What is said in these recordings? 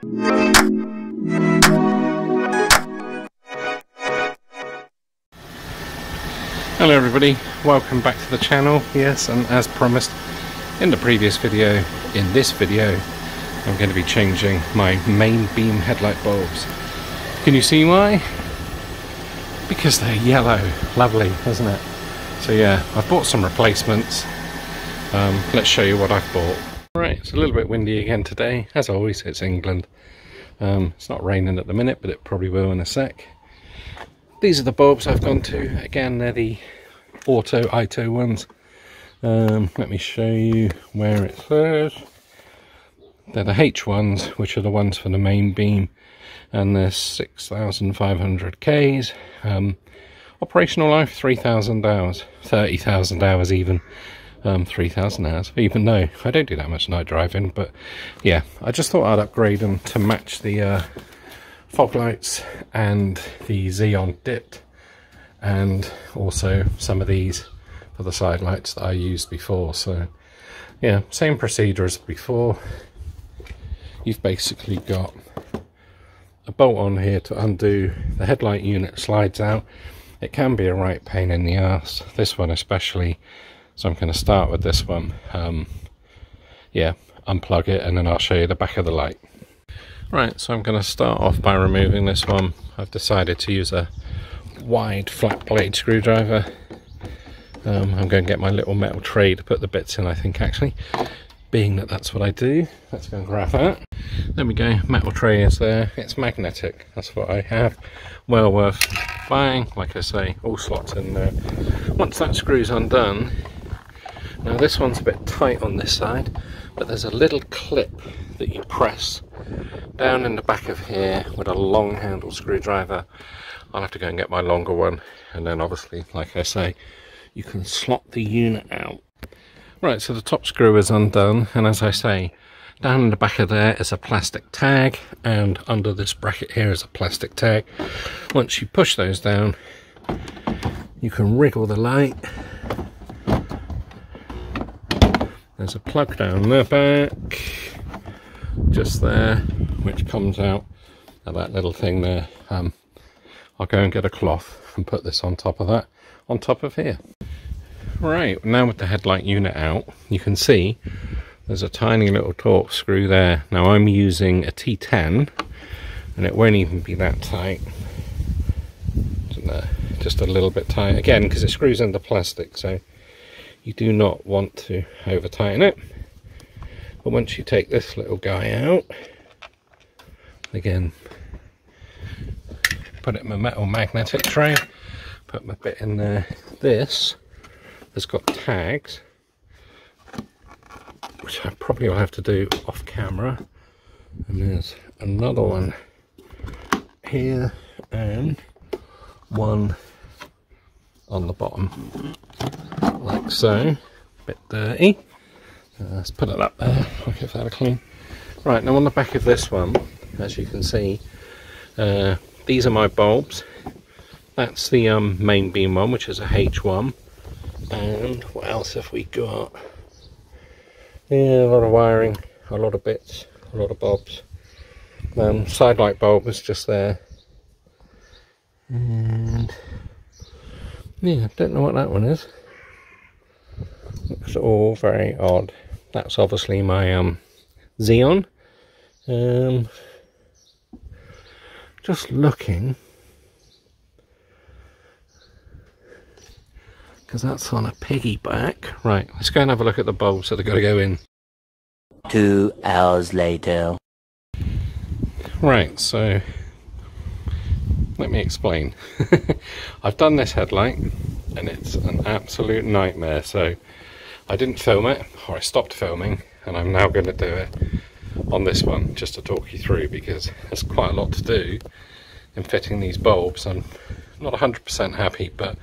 Hello everybody, welcome back to the channel. Yes, and as promised in the previous video, in this video I'm going to be changing my main beam headlight bulbs. Can you see why? Because they're yellow. Lovely, isn't it? So yeah, I've bought some replacements. Let's show you what I've bought. Right, it's a little bit windy again today. As always, it's England. It's not raining at the minute, but it probably will in a sec. These are the bulbs I've gone to. Again, they're the Auxito ones. Let me show you where it says. They're the H ones, which are the ones for the main beam, and they're 6,500 Ks. Operational life 3,000 hours, 30,000 hours even. 3,000 hours, even though I don't do that much night driving. But yeah, I just thought I'd upgrade them to match the fog lights and the Xenon dipped, and also some of these for the side lights that I used before. So yeah, same procedure as before. You've basically got a bolt on here to undo. The headlight unit slides out. It can be a right pain in the ass, this one especially, so I'm going to start with this one. Yeah, unplug it and then I'll show you the back of the light. Right, so I'm going to start off by removing this one. I've decided to use a wide flat blade screwdriver. I'm going to get my little metal tray to put the bits in, I think, actually, being that that's what I do. Let's go and grab that. There we go, metal tray is there. It's magnetic, that's what I have. Well worth buying, like I say, all slots in there. Once that screw's undone, now this one's a bit tight on this side, but there's a little clip that you press down in the back of here with a long handle screwdriver. I'll have to go and get my longer one, and then obviously, like I say, you can slot the unit out. Right, so the top screw is undone, and as I say, down in the back of there is a plastic tag, and under this bracket here is a plastic tag. Once you push those down, you can wriggle the light. There's a plug down the back, just there, which comes out of that little thing there. I'll go and get a cloth and put this on top of that, on top of here. Right, now with the headlight unit out, you can see there's a tiny little Torx screw there. Now I'm using a T10, and it won't even be that tight. Just a little bit tight, again, because it screws into plastic, so you do not want to over tighten it. But once you take this little guy out, again, put it in my metal magnetic tray, put my bit in there. This has got tags, which I probably will have to do off camera, and there's another one here and one on the bottom, like so. Bit dirty. Let's put it up there. I'll give that a clean. Right, now on the back of this one, as you can see, these are my bulbs. That's the main beam one, which is a H1. And what else have we got? Yeah, a lot of wiring, a lot of bits, a lot of bobs. Side light bulb is just there. And yeah, don't know what that one is. Looks all very odd. That's obviously my Xenon. Just looking, because that's on a piggyback. Right, let's go and have a look at the bulbs that have got to go in. 2 hours later. Right, so let me explain. I've done this headlight and it's an absolute nightmare. So I didn't film it, or I stopped filming, and I'm now going to do it on this one just to talk you through, because there's quite a lot to do in fitting these bulbs. I'm not 100% happy, but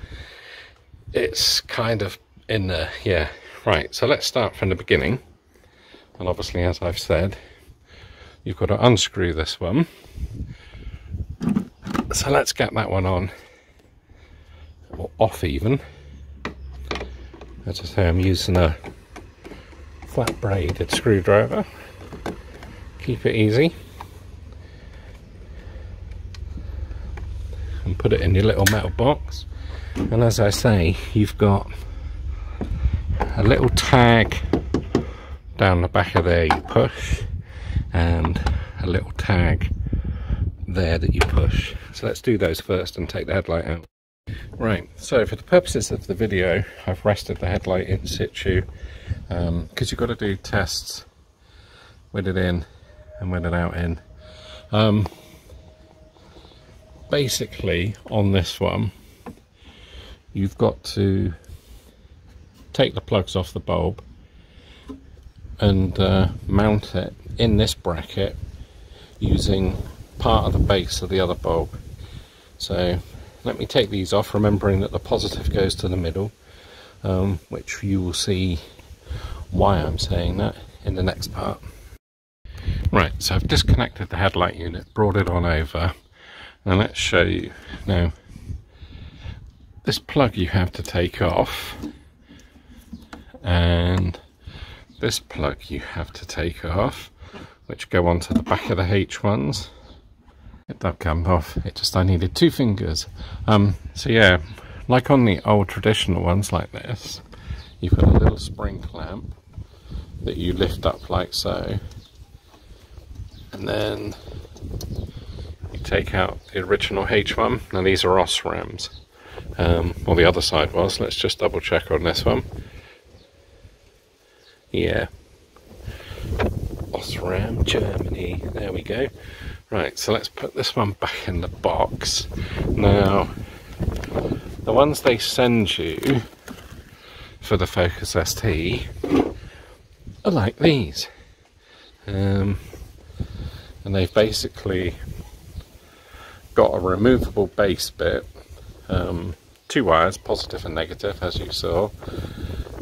it's kind of in there. Yeah, right, so let's start from the beginning. And obviously, as I've said, you've got to unscrew this one. So let's get that one on, or off even. As I say, I'm using a flat braided screwdriver. Keep it easy. and put it in your little metal box. And as I say, you've got a little tag down the back of there you push, and a little tag there that you push. So let's do those first and take the headlight out. Right, so for the purposes of the video, I've rested the headlight in situ, because you've got to do tests with it in and with it out in. Basically on this one, you've got to take the plugs off the bulb and mount it in this bracket using part of the base of the other bulb. So let me take these off, remembering that the positive goes to the middle, which you will see why I'm saying that in the next part. Right, so I've disconnected the headlight unit, brought it on over, and let's show you. Now, this plug you have to take off, and this plug you have to take off, which go onto the back of the H1s. That came off, I needed 2 fingers. So yeah, like on the old traditional ones like this, you've got a little spring clamp that you lift up like so, and then you take out the original H1. Now these are Osrams, well the other side was. Let's just double check on this one. Yeah, Osram, Germany, there we go. Right, so let's put this one back in the box. Now, the ones they send you for the Focus ST are like these. And they've basically got a removable base bit, 2 wires, positive and negative, as you saw.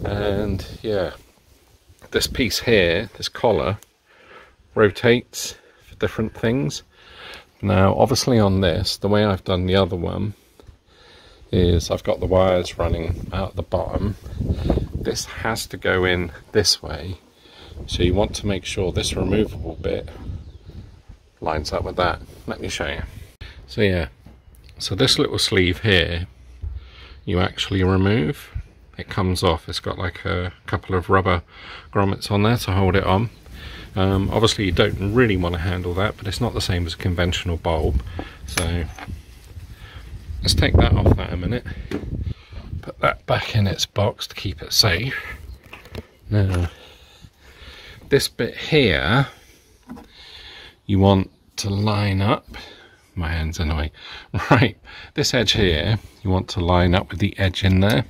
And yeah, this piece here, this collar, rotates for different things. Now obviously on this, the way I've done the other one is I've got the wires running out the bottom. This has to go in this way, so you want to make sure this removable bit lines up with that. Let me show you. So yeah, so this little sleeve here you actually remove. It comes off. It's got like a couple of rubber grommets on there to hold it on. Obviously you don't really want to handle that, but it's not the same as a conventional bulb. So let's take that off that a minute. Put that back in its box to keep it safe. Now, this bit here, you want to line up. My hand's in the way. Right, this edge here, you want to line up with the edge in there.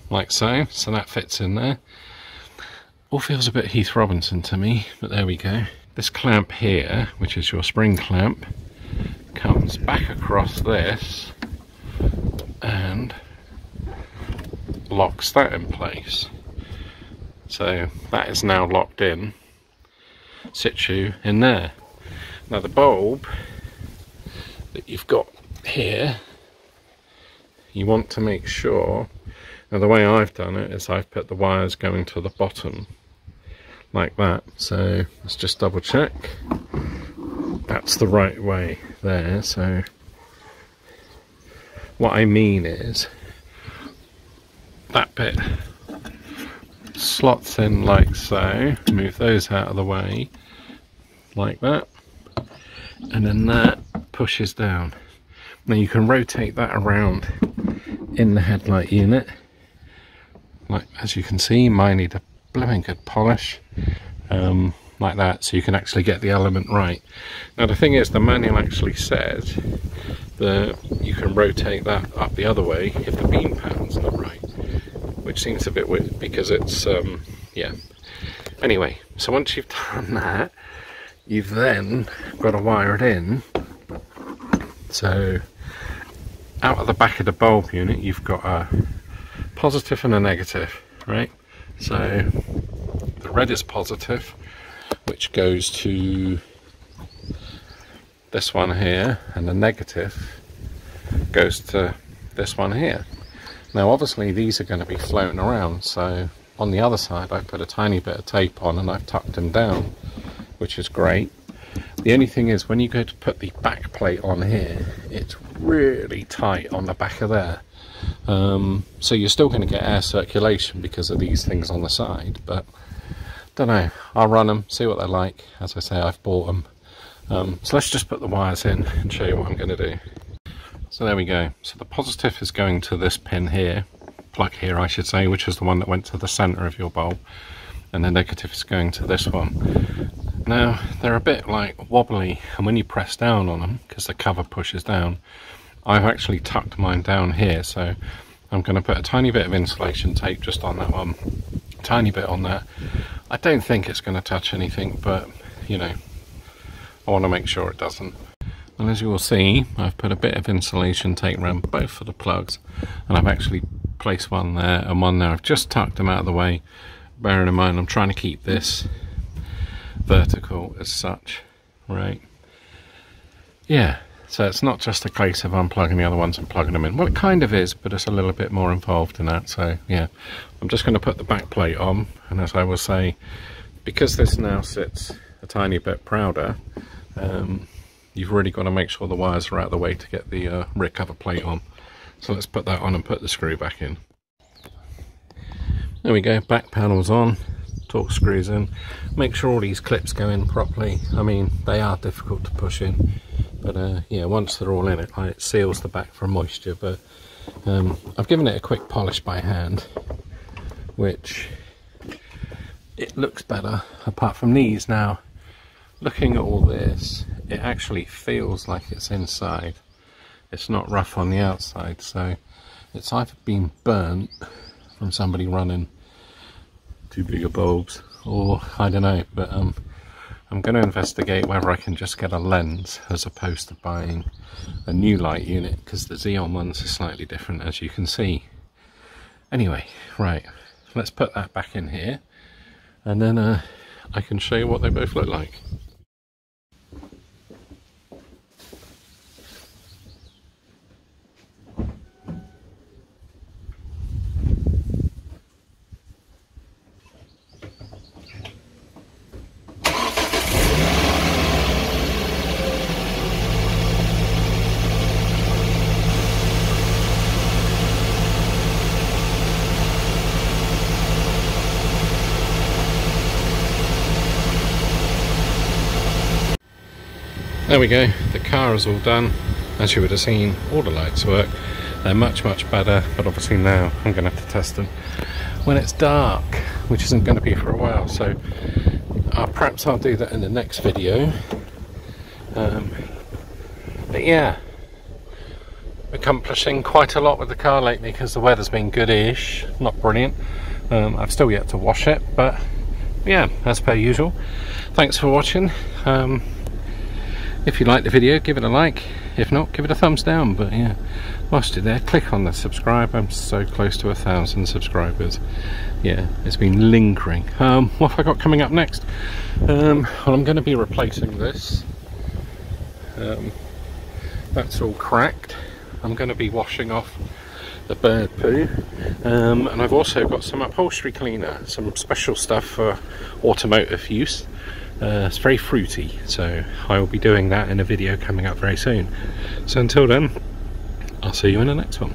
Like so, so that fits in there. All feels a bit Heath Robinson to me, but there we go. This clamp here, which is your spring clamp, comes back across this and locks that in place. So that is now locked in situ in there. Now the bulb that you've got here, you want to make sure. Now the way I've done it is I've put the wires going to the bottom like that. So let's just double check. That's the right way there. So what I mean is that bit slots in like so. Move those out of the way like that. And then that pushes down. Now you can rotate that around in the headlight unit. Like, as you can see, mine need a blooming good polish, like that, so you can actually get the element right. Now the thing is, the manual actually says that you can rotate that up the other way if the beam pattern's not right, which seems a bit weird because it's, yeah. Anyway, so once you've done that, you've then got to wire it in. So out of the back of the bulb unit, you've got a positive and a negative, right? So the red is positive, which goes to this one here, and the negative goes to this one here. Now obviously these are going to be floating around, so on the other side I've put a tiny bit of tape on and I've tucked them down, which is great. The only thing is, when you go to put the back plate on here, it's really tight on the back of there. So you're still going to get air circulation because of these things on the side, but don't know, I'll run them, see what they're like. As I say, I've bought them. So let's just put the wires in and show you what I'm going to do. So there we go. So the positive is going to this pin here, plug here I should say, which is the one that went to the centre of your bulb, and the negative is going to this one. Now they're a bit like wobbly, and when you press down on them, because the cover pushes down, I've actually tucked mine down here, so I'm going to put a tiny bit of insulation tape just on that one, tiny bit on that. I don't think it's going to touch anything, but you know, I want to make sure it doesn't. And as you will see, I've put a bit of insulation tape around both of the plugs, and I've actually placed one there and one there. I've just tucked them out of the way, bearing in mind I'm trying to keep this vertical as such, right? Yeah, so it's not just a case of unplugging the other ones and plugging them in. Well, it kind of is, but it's a little bit more involved in that. So yeah, I'm just going to put the back plate on, and as I will say, because this now sits a tiny bit prouder, you've really got to make sure the wires are out of the way to get the rear cover plate on. So let's put that on and put the screw back in. There we go, back panel's on, torque screws in. Make sure all these clips go in properly. I mean, they are difficult to push in, but yeah, once they're all in, it seals the back from moisture. But I've given it a quick polish by hand, which it looks better apart from these. Now, looking at all this, it actually feels like it's inside. It's not rough on the outside, so it's either been burnt from somebody running too big of bulbs, or I don't know, but I'm going to investigate whether I can just get a lens as opposed to buying a new light unit, because the Xenon ones are slightly different, as you can see. Anyway, right, let's put that back in here, and then I can show you what they both look like. There we go, the car is all done. As you would have seen, all the lights work. They're much better, but obviously now I'm going to have to test them when it's dark, which isn't going to be for a while, so perhaps I'll do that in the next video. But yeah, accomplishing quite a lot with the car lately because the weather's been goodish, not brilliant. I've still yet to wash it, but yeah, as per usual. Thanks for watching. If you like the video, give it a like. If not, give it a thumbs down. But yeah, whilst you're there, click on the subscribe. I'm so close to 1,000 subscribers. Yeah, it's been lingering. What have I got coming up next? Well, I'm going to be replacing this. That's all cracked. I'm going to be washing off the bird poo, and I've also got some upholstery cleaner, some special stuff for automotive use. It's very fruity, so I will be doing that in a video coming up very soon. So until then, I'll see you in the next one.